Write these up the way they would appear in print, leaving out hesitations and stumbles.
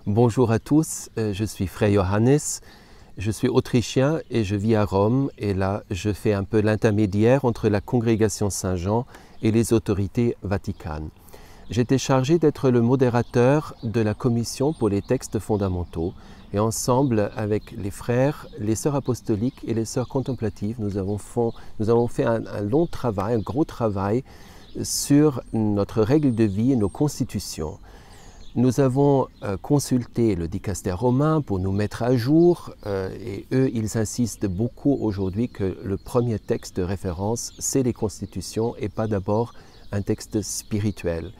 Bonjour à tous, je suis Frère Johannes, je suis autrichien et je vis à Rome et là je fais un peu l'intermédiaire entre la congrégation Saint-Jean et les autorités vaticanes. J'étais chargé d'être le modérateur de la commission pour les textes fondamentaux et ensemble avec les frères, les sœurs apostoliques et les sœurs contemplatives, nous avons fait un long travail, un gros travail sur notre règle de vie et nos constitutions. Nous avons consulté le dicaster romain pour nous mettre à jour et eux, ils insistent beaucoup aujourd'hui que le premier texte de référence, c'est les constitutions et pas d'abord un texte spirituel.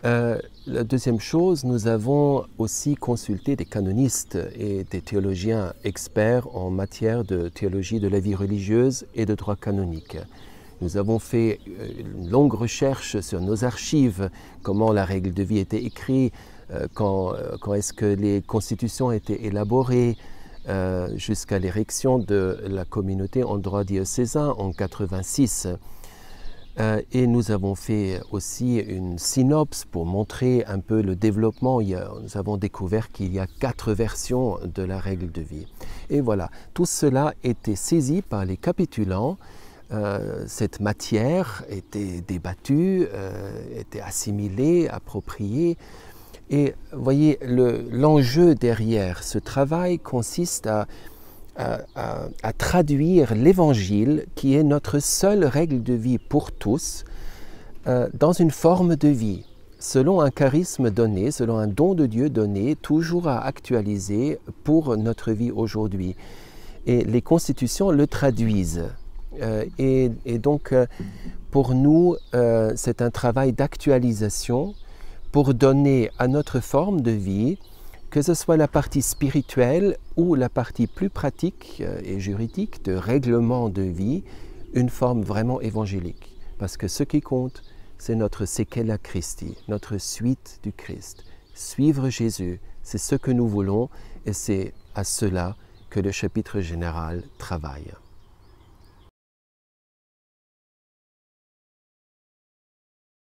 La deuxième chose, nous avons aussi consulté des canonistes et des théologiens experts en matière de théologie de la vie religieuse et de droit canonique. Nous avons fait une longue recherche sur nos archives, comment la règle de vie était écrite, quand est-ce que les constitutions étaient élaborées, jusqu'à l'érection de la communauté en droit diocésain en 86. Et nous avons fait aussi une synopse pour montrer un peu le développement. Nous avons découvert qu'il y a 4 versions de la règle de vie. Et voilà, tout cela était saisi par les capitulants. Cette matière était débattue, était assimilée, appropriée. Et voyez, l'enjeu derrière ce travail consiste à traduire l'Évangile, qui est notre seule règle de vie pour tous, dans une forme de vie, selon un charisme donné, selon un don de Dieu donné, toujours à actualiser pour notre vie aujourd'hui. Et les constitutions le traduisent. Et donc, pour nous, c'est un travail d'actualisation pour donner à notre forme de vie, que ce soit la partie spirituelle ou la partie plus pratique et juridique de règlement de vie, une forme vraiment évangélique. Parce que ce qui compte, c'est notre séquela Christi, notre suite du Christ. Suivre Jésus, c'est ce que nous voulons et c'est à cela que le chapitre général travaille.